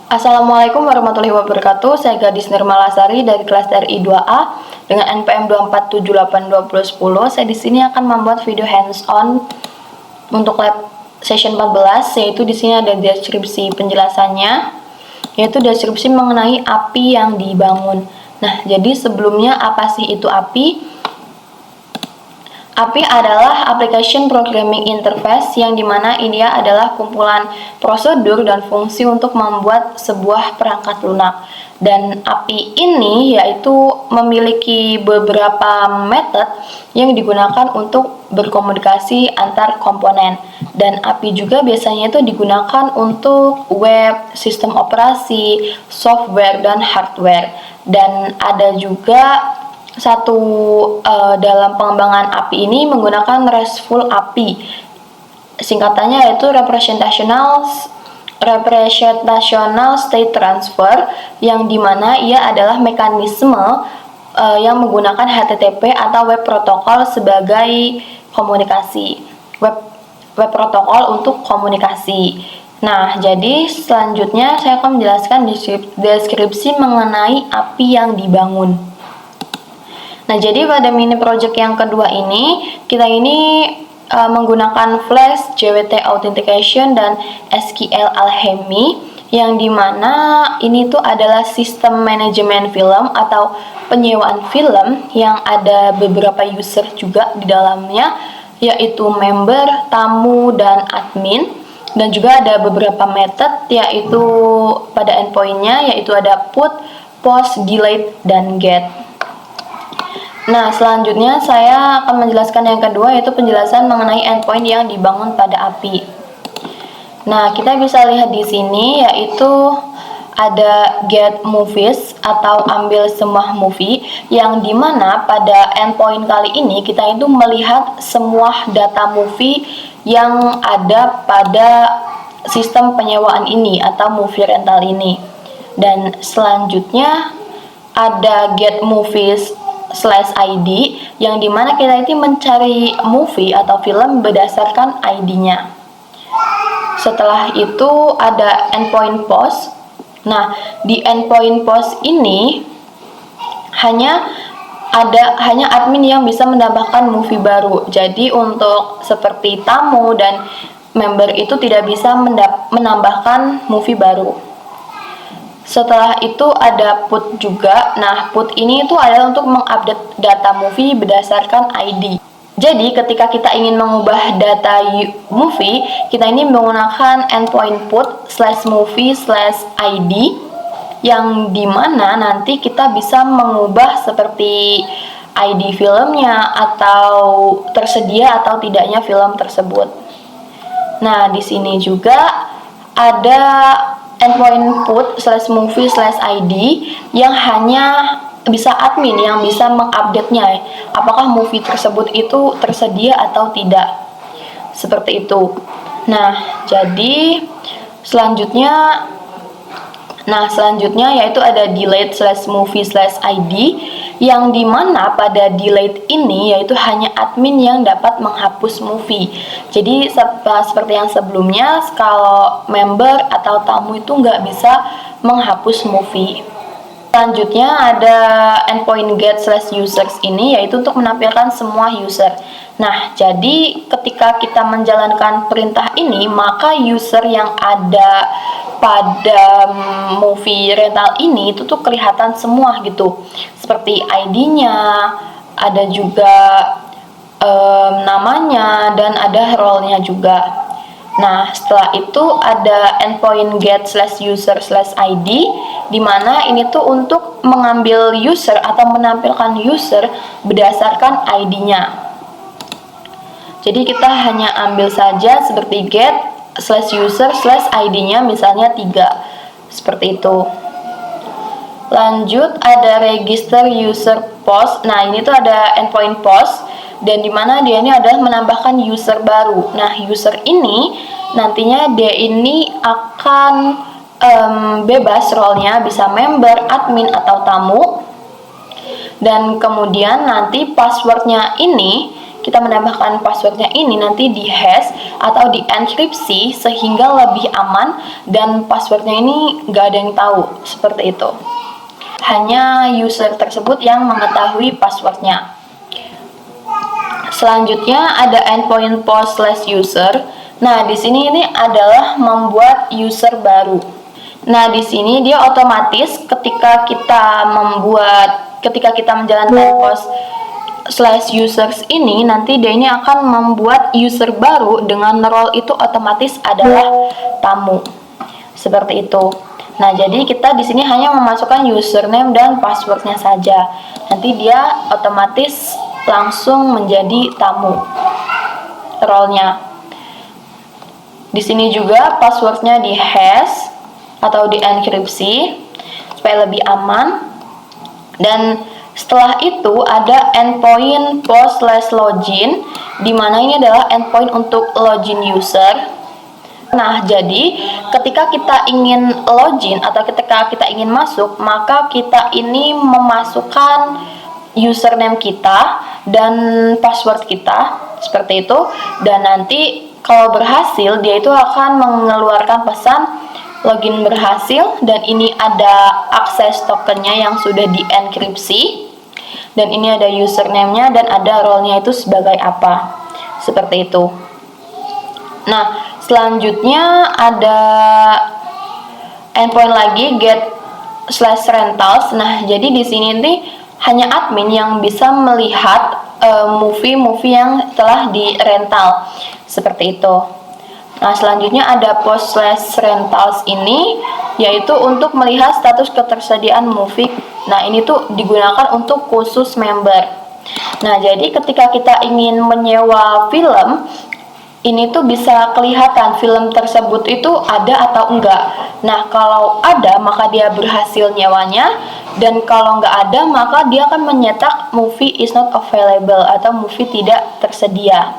Assalamualaikum warahmatullahi wabarakatuh. Saya Gadis Nirmalasari dari kelas RI 2A dengan NPM 2478210. Saya di sini akan membuat video hands-on untuk lab session 14, yaitu di sini ada deskripsi penjelasannya, yaitu deskripsi mengenai API yang dibangun. Nah, jadi sebelumnya apa sih itu API? API adalah Application Programming Interface yang dimana ini adalah kumpulan prosedur dan fungsi untuk membuat sebuah perangkat lunak. Dan API ini yaitu memiliki beberapa metode yang digunakan untuk berkomunikasi antar komponen. Dan API juga biasanya itu digunakan untuk web, sistem operasi, software, dan hardware. Dan ada juga dalam pengembangan API ini menggunakan RESTful API, singkatannya yaitu Representational State Transfer, yang dimana ia adalah mekanisme yang menggunakan HTTP atau web protokol sebagai komunikasi, web protokol untuk komunikasi. Nah, jadi selanjutnya saya akan menjelaskan deskripsi mengenai API yang dibangun. Nah, jadi pada mini project yang kedua ini, kita ini menggunakan Flash, JWT Authentication, dan SQL Alchemy, yang dimana ini tuh adalah sistem manajemen film atau penyewaan film yang ada beberapa user juga di dalamnya, yaitu member, tamu, dan admin. Dan juga ada beberapa method, yaitu pada endpointnya, yaitu ada put, post, delete, dan get. Nah, selanjutnya saya akan menjelaskan yang kedua, yaitu penjelasan mengenai endpoint yang dibangun pada API. Nah, kita bisa lihat di sini, yaitu ada get movies atau ambil semua movie, yang dimana pada endpoint kali ini kita itu melihat semua data movie yang ada pada sistem penyewaan ini atau movie rental ini. Dan selanjutnya ada get movies /ID, yang dimana kita itu mencari movie atau film berdasarkan ID-nya. Setelah itu ada endpoint post. Nah, di endpoint post ini hanya admin yang bisa menambahkan movie baru. Jadi untuk seperti tamu dan member itu tidak bisa menambahkan movie baru. Setelah itu ada put juga. Nah, put ini itu adalah untuk mengupdate data movie berdasarkan ID. Jadi, ketika kita ingin mengubah data movie, kita ini menggunakan endpoint put /movie/id, yang dimana nanti kita bisa mengubah seperti ID filmnya atau tersedia atau tidaknya film tersebut. Nah, di sini juga ada endpoint put /movie/id yang hanya bisa admin yang bisa mengupdate-nya apakah movie tersebut itu tersedia atau tidak, seperti itu. Nah, jadi selanjutnya yaitu ada delete /movie/id, yang dimana pada delete ini yaitu hanya admin yang dapat menghapus movie. Jadi seperti yang sebelumnya, kalau member atau tamu itu nggak bisa menghapus movie. Selanjutnya ada endpoint get /users ini, yaitu untuk menampilkan semua user. Nah, jadi ketika kita menjalankan perintah ini, maka user yang ada pada movie rental ini itu tuh kelihatan semua gitu, seperti ID-nya, ada juga namanya, dan ada role-nya juga. Nah, setelah itu ada endpoint get /user/id, dimana ini tuh untuk mengambil user atau menampilkan user berdasarkan ID-nya. Jadi kita hanya ambil saja seperti get /user/id-nya misalnya 3, seperti itu. Lanjut ada register user post. Nah, ini tuh ada endpoint post, dan dimana dia ini adalah menambahkan user baru. Nah, user ini nantinya dia ini akan bebas role-nya, bisa member, admin, atau tamu. Dan kemudian nanti passwordnya ini kita menambahkan passwordnya ini nanti di hash atau di enkripsi sehingga lebih aman dan passwordnya ini nggak ada yang tahu, seperti itu. Hanya user tersebut yang mengetahui passwordnya. Selanjutnya ada endpoint post/user. Nah, di sini ini adalah membuat user baru. Nah, di sini dia otomatis ketika kita menjalankan post/users ini, nanti dia ini akan membuat user baru dengan role itu otomatis adalah tamu. Seperti itu. Nah, jadi kita di sini hanya memasukkan username dan passwordnya saja. Nanti dia otomatis langsung menjadi tamu role-nya. Di sini juga passwordnya di hash atau di enkripsi supaya lebih aman. Dan setelah itu ada endpoint post/login, di mana ini adalah endpoint untuk login user. Nah, jadi ketika kita ingin login atau ketika kita ingin masuk, maka kita ini memasukkan username kita dan password kita, seperti itu. Dan nanti kalau berhasil, dia itu akan mengeluarkan pesan login berhasil, dan ini ada akses tokennya yang sudah dienkripsi, dan ini ada username-nya dan ada role-nya itu sebagai apa, seperti itu. Nah, selanjutnya ada endpoint lagi get/rentals. Nah, jadi di sini nih hanya admin yang bisa melihat movie-movie yang telah di-rental, seperti itu. Nah, selanjutnya ada post/rentals ini, yaitu untuk melihat status ketersediaan movie. Nah, ini tuh digunakan untuk khusus member. Nah, jadi ketika kita ingin menyewa film, ini tuh bisa kelihatan film tersebut itu ada atau enggak. Nah, kalau ada maka dia berhasil nyewanya, dan kalau nggak ada maka dia akan menyetak movie is not available atau movie tidak tersedia.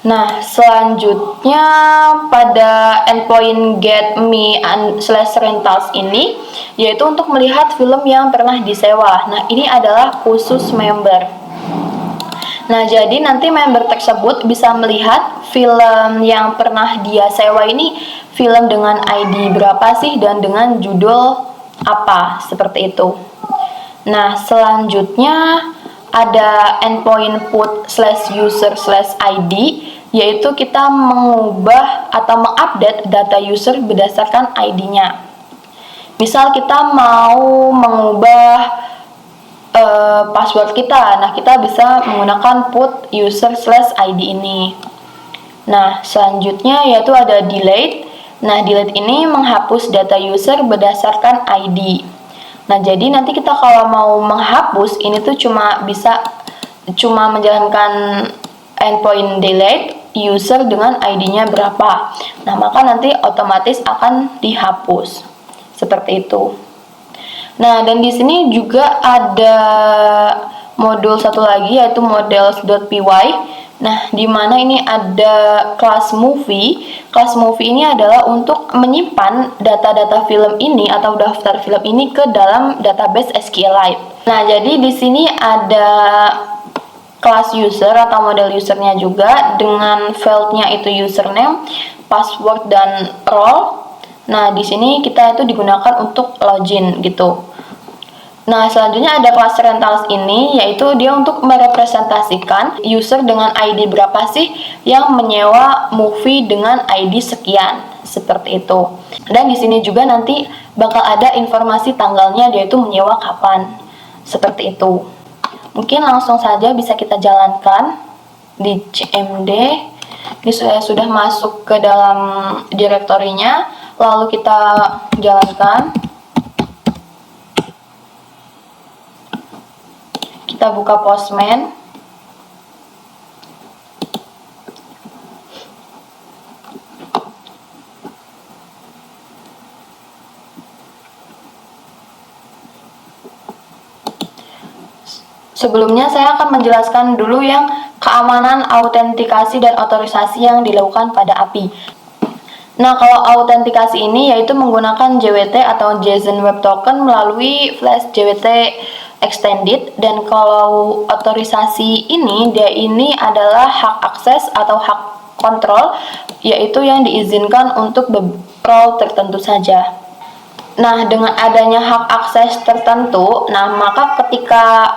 Nah, selanjutnya pada endpoint get me/rentals ini, yaitu untuk melihat film yang pernah disewa. Nah, ini adalah khusus member. Nah, jadi nanti member tersebut bisa melihat film yang pernah dia sewa ini film dengan ID berapa sih dan dengan judul apa, seperti itu. Nah, selanjutnya ada endpoint put/user/id, yaitu kita mengubah atau mengupdate data user berdasarkan ID-nya. Misal kita mau mengubah password kita, nah kita bisa menggunakan put user/id ini. Nah, selanjutnya yaitu ada delete. Nah, delete ini menghapus data user berdasarkan ID. Nah, jadi nanti kita kalau mau menghapus ini tuh cuma menjalankan endpoint delete user dengan ID-nya berapa. Nah, maka nanti otomatis akan dihapus. Seperti itu. Nah, dan di sini juga ada modul satu lagi yaitu models.py. Nah, di mana ini ada kelas movie. Kelas movie ini adalah untuk menyimpan data-data film ini atau daftar film ini ke dalam database SQLite. Nah, jadi di sini ada kelas user atau model usernya juga dengan fieldnya itu username, password dan role. Nah, di sini kita itu digunakan untuk login gitu. Nah, selanjutnya ada kelas rentals ini, yaitu dia untuk merepresentasikan user dengan ID berapa sih yang menyewa movie dengan ID sekian, seperti itu. Dan di sini juga nanti bakal ada informasi tanggalnya, dia itu menyewa kapan, seperti itu. Mungkin langsung saja bisa kita jalankan di CMD. Ini sudah masuk ke dalam direktorinya, lalu kita jalankan. Kita buka Postman. Sebelumnya saya akan menjelaskan dulu yang keamanan, autentikasi, dan otorisasi yang dilakukan pada API. Nah, kalau autentikasi ini yaitu menggunakan JWT atau JSON Web Token melalui Flash JWT extended, dan kalau otorisasi dia ini adalah hak akses atau hak kontrol, yaitu yang diizinkan untuk role tertentu saja. Nah, dengan adanya hak akses tertentu, nah maka ketika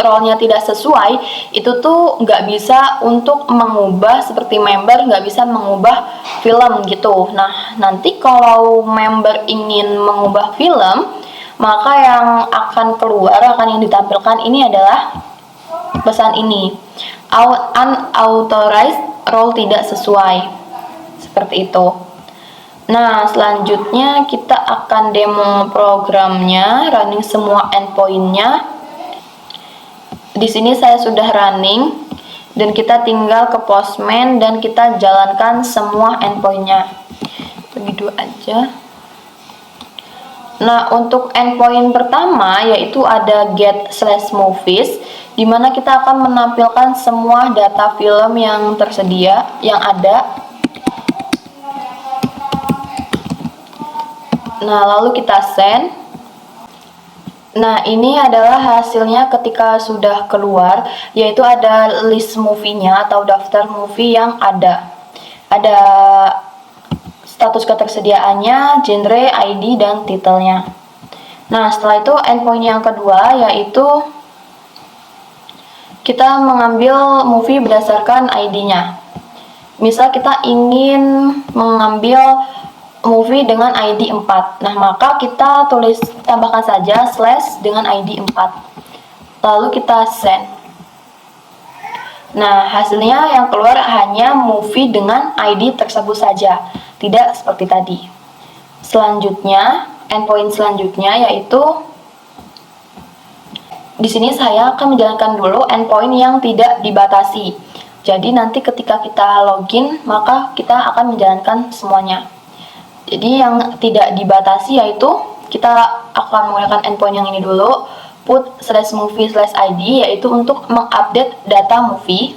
role-nya tidak sesuai, itu tuh nggak bisa untuk mengubah seperti member nggak bisa mengubah film gitu. Nah, nanti kalau member ingin mengubah film, maka yang akan keluar, akan yang ditampilkan ini adalah pesan ini, unauthorized role tidak sesuai, seperti itu. Nah, selanjutnya kita akan demo programnya, running semua endpoint-nya. Di sini saya sudah running, dan kita tinggal ke Postman dan kita jalankan semua endpoint-nya. Bagi dua aja. Nah, untuk endpoint pertama yaitu ada get/movies, di mana kita akan menampilkan semua data film yang tersedia, yang ada. Nah, lalu kita send. Nah, ini adalah hasilnya ketika sudah keluar, yaitu ada list movie-nya atau daftar movie yang ada. Ada status ketersediaannya, genre, ID, dan titelnya. Nah, setelah itu endpoint yang kedua yaitu kita mengambil movie berdasarkan ID-nya. Misal kita ingin mengambil movie dengan ID 4. Nah, maka kita tambahkan saja slash dengan ID 4. Lalu kita send. Nah, hasilnya yang keluar hanya movie dengan ID tersebut saja, tidak seperti tadi. Selanjutnya, endpoint selanjutnya yaitu di sini saya akan menjalankan dulu endpoint yang tidak dibatasi. Jadi nanti ketika kita login, maka kita akan menjalankan semuanya. Jadi yang tidak dibatasi yaitu kita akan menggunakan endpoint yang ini dulu, put/movie/id, yaitu untuk mengupdate data movie.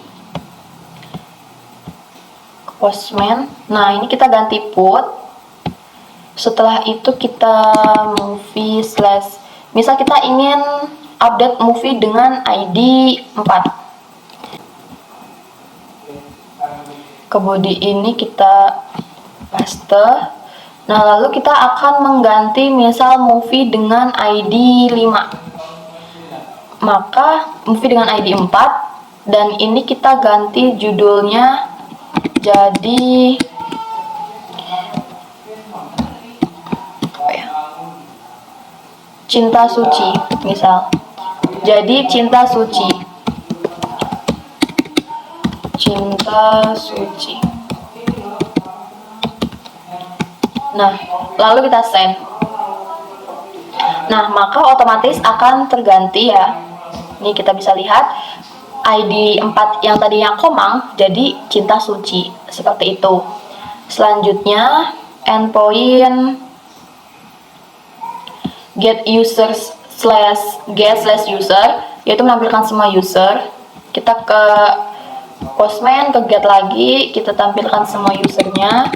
Postman. Nah, ini kita ganti put. Setelah itu kita movie/, misal kita ingin update movie dengan ID 4. Ke body ini kita paste. Nah, lalu kita akan mengganti misal movie dengan ID 5. Maka movie dengan ID 4, dan ini kita ganti judulnya jadi Cinta Suci, misal. Jadi Cinta Suci. Cinta Suci. Nah, lalu kita send. Nah, maka otomatis akan terganti ya. Ini kita bisa lihat ID 4 yang tadinya Komang jadi Cinta Suci, seperti itu. Selanjutnya endpoint get/user, yaitu menampilkan semua user. Kita ke Postman, ke get lagi, kita tampilkan semua usernya.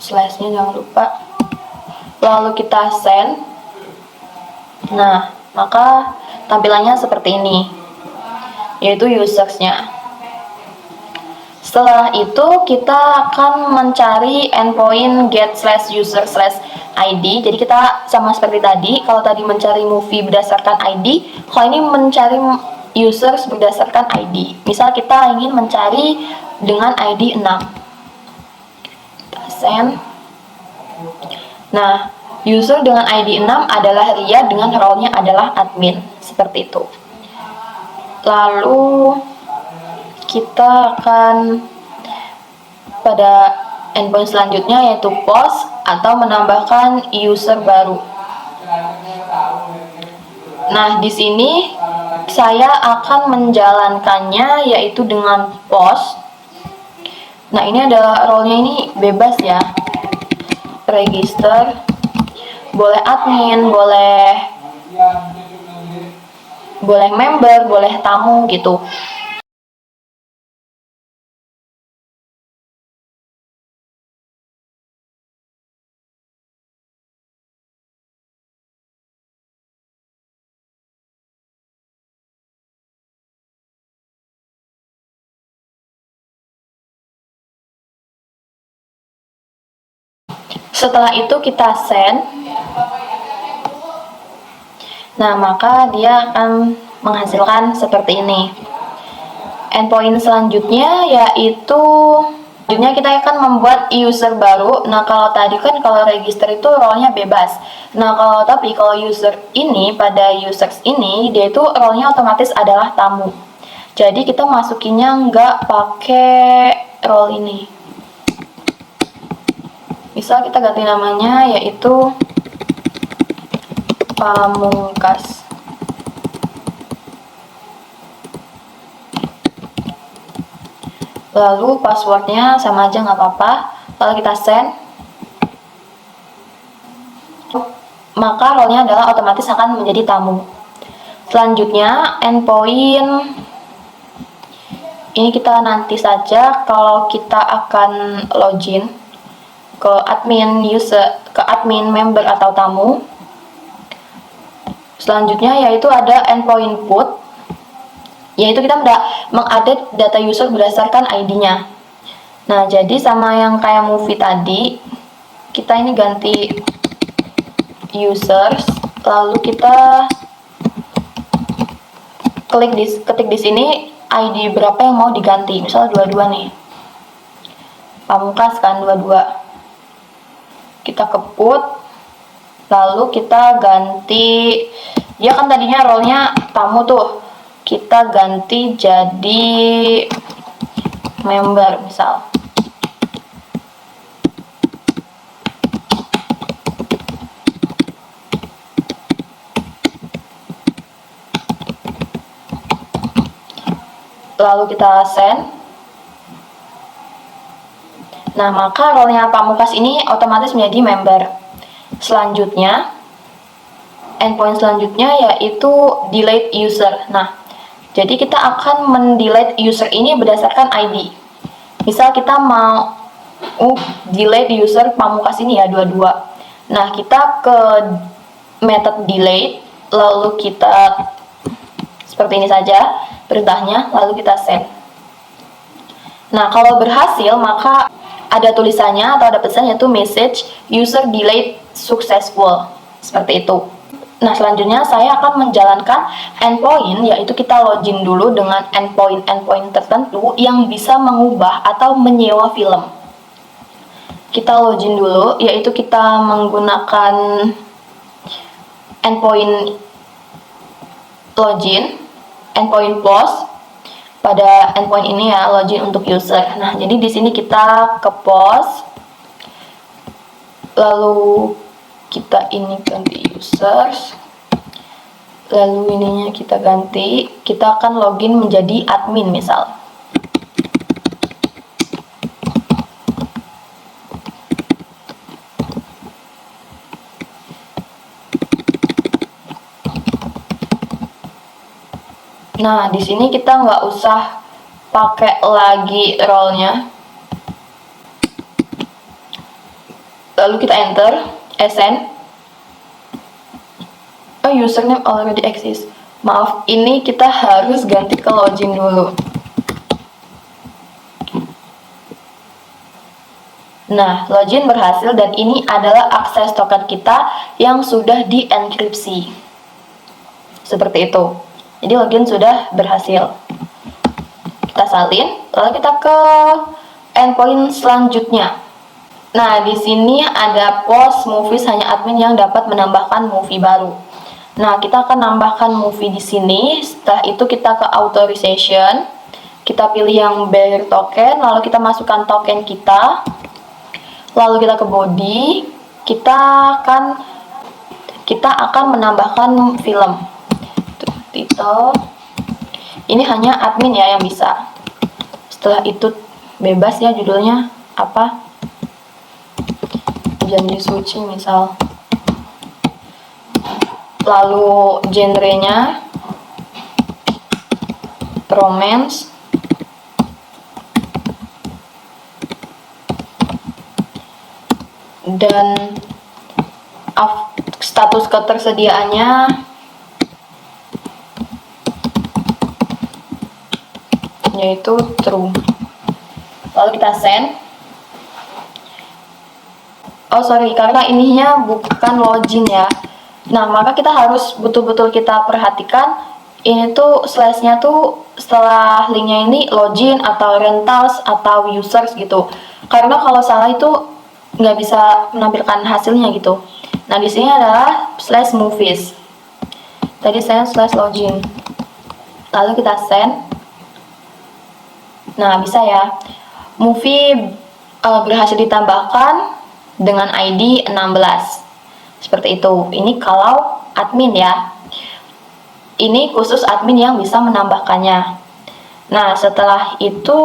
Slashnya jangan lupa. Lalu kita send. Nah, maka tampilannya seperti ini, yaitu usersnya. Setelah itu kita akan mencari endpoint get/user/id. Jadi kita sama seperti tadi, kalau tadi mencari movie berdasarkan ID, kalau ini mencari users berdasarkan ID. Misal kita ingin mencari dengan ID 6. Kita send. Nah, user dengan ID 6 adalah Ria dengan role-nya adalah admin, seperti itu. Lalu kita akan pada endpoint selanjutnya yaitu post atau menambahkan user baru. Nah, di sini saya akan menjalankannya yaitu dengan post. Nah, ini ada role-nya, ini bebas ya. Register, boleh admin, boleh member, boleh tamu gitu. Setelah itu kita send. Nah, maka dia akan menghasilkan seperti ini. Endpoint selanjutnya yaitu kita akan membuat user baru. Nah, kalau tadi kan kalau register itu role-nya bebas. Nah, kalau user ini pada users ini dia itu role-nya otomatis adalah tamu. Jadi kita masukinnya nggak pakai role ini. Misal kita ganti namanya yaitu Pamungkas. Lalu passwordnya sama aja nggak apa-apa. Lalu kita send. Maka role-nya adalah otomatis akan menjadi tamu. Selanjutnya endpoint. Ini kita nanti saja kalau kita akan login ke admin user, ke admin member atau tamu. Selanjutnya yaitu ada endpoint put, yaitu kita mengupdate data user berdasarkan ID-nya. Nah, jadi sama yang kayak movie tadi, kita ini ganti users, lalu kita ketik di sini ID berapa yang mau diganti. Misal 22 nih. Pamungkas kan 22. Kita ke put, lalu kita ganti, dia kan tadinya role-nya tamu tuh, kita ganti jadi member misal. Lalu kita send. Nah, maka role-nya Pamungkas ini otomatis menjadi member. Selanjutnya, endpoint selanjutnya yaitu delete user. Nah, jadi kita akan mendelete user ini berdasarkan ID. Misal kita mau delete user Pamungkas ini ya 22. Nah, kita ke method delete, lalu kita seperti ini saja perintahnya, lalu kita send. Nah, kalau berhasil maka ada tulisannya atau ada pesan yaitu message user delete successful, seperti itu. Nah, selanjutnya saya akan menjalankan endpoint, yaitu kita login dulu dengan endpoint tertentu yang bisa mengubah atau menyewa film. Kita login dulu, yaitu kita menggunakan endpoint login, endpoint post. Pada endpoint ini ya, login untuk user. Nah, jadi di sini kita ke post, lalu kita ini ganti users, lalu ininya kita ganti, kita akan login menjadi admin misal. Nah, di sini kita nggak usah pakai lagi role-nya. Lalu kita enter, send. Oh, username already exists. Maaf, ini kita harus ganti ke login dulu. Nah, login berhasil dan ini adalah akses token kita yang sudah dienkripsi. Seperti itu. Jadi login sudah berhasil. Kita salin, lalu kita ke endpoint selanjutnya. Nah, di sini ada post movies, hanya admin yang dapat menambahkan movie baru. Nah, kita akan nambahkan movie di sini. Setelah itu kita ke authorization. Kita pilih yang bearer token, lalu kita masukkan token kita. Lalu kita ke body. Kita akan menambahkan film. Title. Ini hanya admin ya yang bisa. Setelah itu bebas ya judulnya apa. Janji suci misal. Lalu genrenya romance. Dan status ketersediaannya yaitu true. Lalu kita send. oh sorry, karena ininya bukan login ya. Nah, maka kita harus betul-betul kita perhatikan ini tuh slash-nya tuh setelah linknya ini login atau rentals atau users gitu. Karena kalau salah itu nggak bisa menampilkan hasilnya gitu. Nah, di sini adalah slash movies. Tadi saya slash login. Lalu kita send. Nah, bisa ya. Movie berhasil ditambahkan dengan ID 16. Seperti itu. Ini kalau admin ya. Ini khusus admin yang bisa menambahkannya. Nah, setelah itu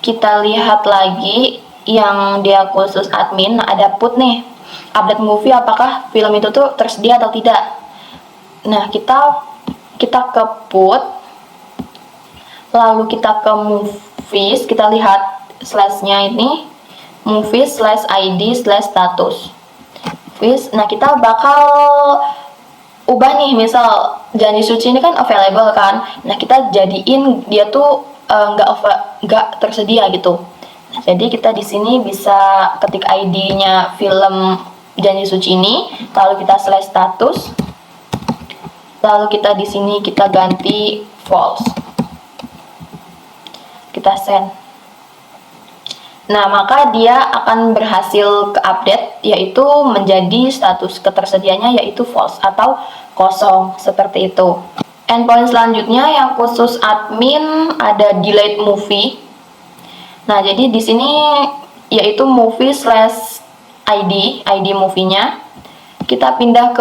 kita lihat lagi yang dia khusus admin. Nah, ada put nih. Update movie apakah film itu tuh tersedia atau tidak. Nah, kita ke put. Lalu kita ke movies. Kita lihat slash-nya ini. Movies slash ID slash status. Nah, kita bakal ubah nih, misal Janji Suci ini kan available kan. Nah, kita jadiin dia tuh nggak tersedia gitu. Nah, jadi kita di sini bisa ketik ID-nya film Janji Suci ini, lalu kita slash status. Lalu kita di sini kita ganti false. Kita send. Nah, maka dia akan berhasil ke-update, yaitu menjadi status ketersediaannya yaitu false atau kosong, seperti itu. Endpoint selanjutnya yang khusus admin ada delete movie. Nah, jadi di sini yaitu movie slash ID movie-nya. Kita pindah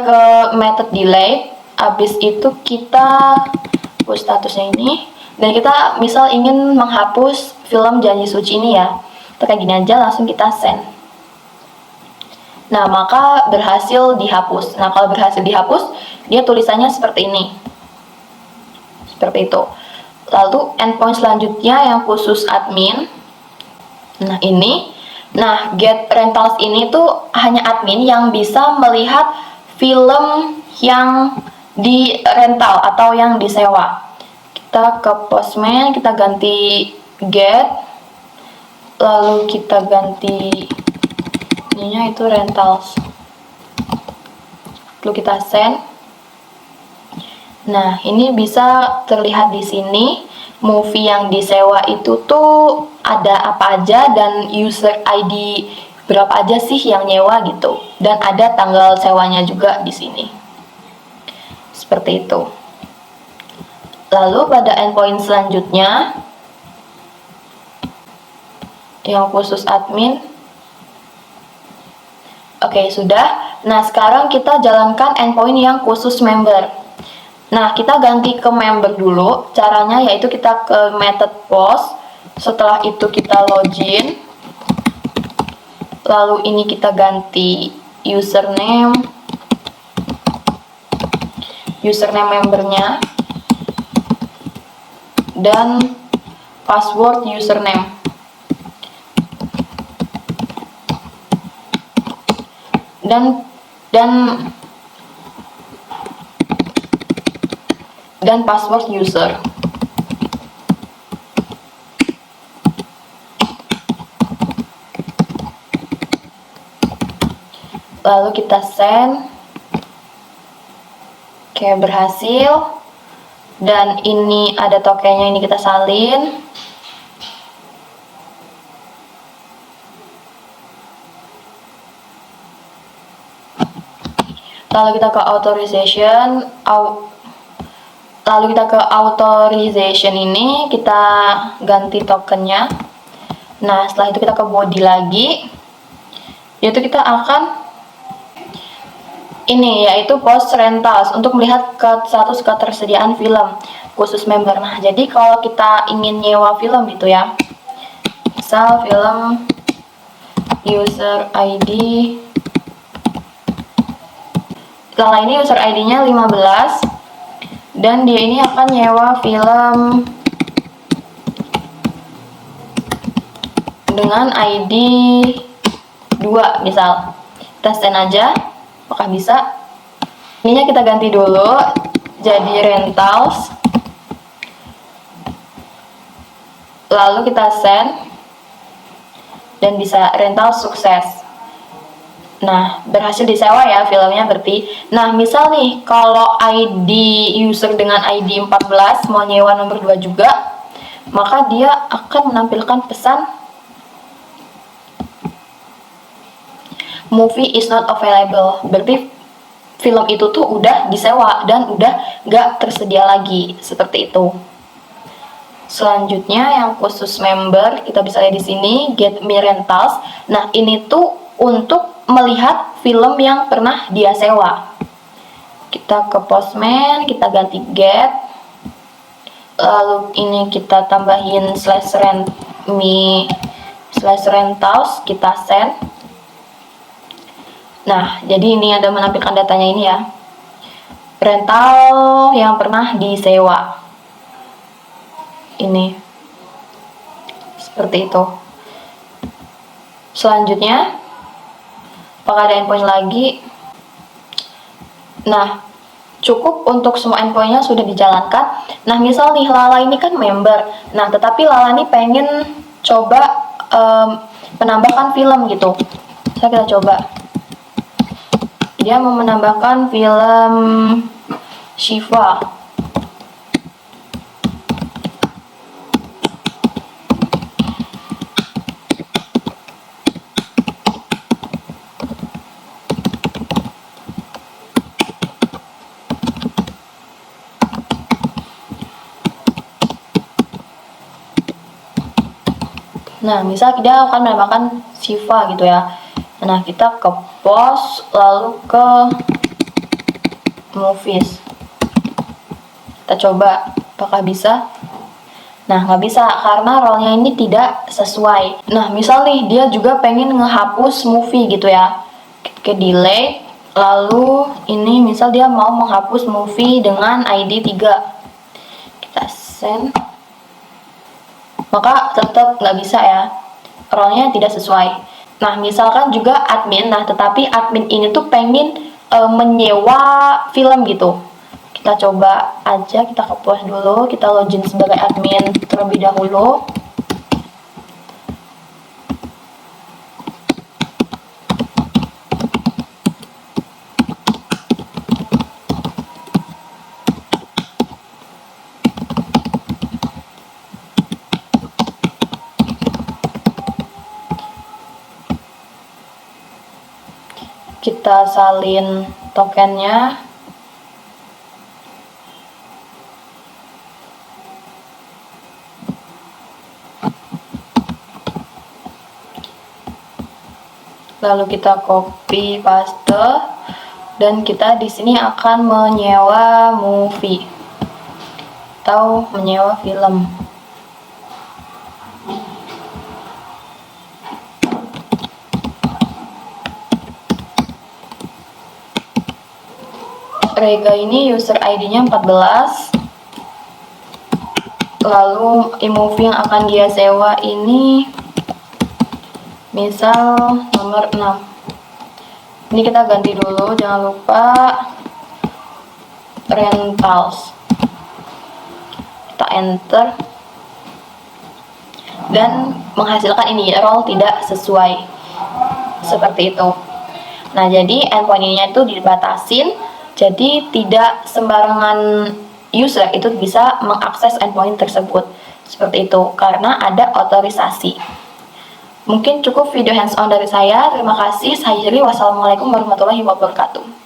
ke method delete. Habis itu kita push statusnya ini. Dan kita misal ingin menghapus film Janji Suci ini ya. Kita kayak gini aja, langsung kita send. Nah, maka berhasil dihapus. Nah, kalau berhasil dihapus, dia tulisannya seperti ini. Seperti itu. Lalu endpoint selanjutnya yang khusus admin. Nah, ini. Nah, get rentals ini tuh hanya admin yang bisa melihat film yang di rental atau yang disewa. Kita ke postman, kita ganti get, lalu kita ganti ininya itu rentals, lalu kita send. Nah, ini bisa terlihat di sini movie yang disewa itu tuh ada apa aja dan user ID berapa aja sih yang nyewa gitu, dan ada tanggal sewanya juga di sini. Seperti itu. Lalu pada endpoint selanjutnya yang khusus admin. Oke, sudah. Nah, sekarang kita jalankan endpoint yang khusus member. Nah, kita ganti ke member dulu. Caranya yaitu kita ke method post. Setelah itu kita login. Lalu ini kita ganti username membernya. Dan password username. Dan password user. Lalu kita send. Oke, berhasil. Dan ini ada tokennya, ini kita salin. Lalu kita ke authorization ini kita ganti tokennya. Nah, setelah itu kita ke body lagi, yaitu kita akan ini yaitu post rentals untuk melihat status ketersediaan film khusus member. Nah, jadi kalau kita ingin nyewa film gitu ya, misal film user ID, setelah ini user ID-nya 15, dan dia ini akan nyewa film dengan ID 2 misal. Kita send aja. Apakah bisa? Ininya kita ganti dulu jadi rentals. lalu kita send, dan bisa rental sukses. Nah, berhasil disewa ya filmnya berarti. Nah, misal nih kalau ID user dengan ID 14 mau nyewa nomor 2 juga, maka dia akan menampilkan pesan movie is not available. Berarti film itu tuh udah disewa dan udah gak tersedia lagi, seperti itu. Selanjutnya yang khusus member, kita bisa lihat di sini Get Me Rentals. Nah, ini tuh untuk melihat film yang pernah dia sewa. Kita ke Postman, kita ganti Get, lalu ini kita tambahin /rentals, kita send. Nah, jadi ini ada menampilkan datanya ini ya, rental yang pernah disewa ini, seperti itu. Selanjutnya, apakah ada endpoint lagi? Nah, cukup untuk semua endpointnya sudah dijalankan. Nah, misal nih Lala ini kan member, nah tetapi Lala ini pengen coba menambahkan film gitu. Kita coba, dia mau menambahkan film Shiva. Nah, misal dia akan menambahkan Shiva gitu ya. Nah, kita ke post, lalu ke movies. Kita coba, apakah bisa? Nah, nggak bisa karena role-nya ini tidak sesuai. Nah, misal nih dia juga pengen ngehapus movie gitu ya. Ke delay, lalu ini misal dia mau menghapus movie dengan ID 3. Kita send. Maka tetap nggak bisa ya, role-nya tidak sesuai. Nah, misalkan juga admin, nah tetapi admin ini tuh pengen menyewa film gitu. Kita coba aja, kita ke post dulu, kita login sebagai admin terlebih dahulu. Kita salin tokennya. Lalu kita copy paste dan kita di sini akan menyewa movie atau menyewa film. Rega ini user ID-nya 14. Lalu movie yang akan dia sewa ini misal nomor 6. Ini kita ganti dulu, jangan lupa rentals. Kita enter dan menghasilkan ini role tidak sesuai, seperti itu. Nah, jadi endpoint ininya itu dibatasin, jadi tidak sembarangan user itu bisa mengakses endpoint tersebut, seperti itu, karena ada otorisasi. Mungkin cukup video hands on dari saya. Terima kasih. Saya Jeri. Wassalamualaikum warahmatullahi wabarakatuh.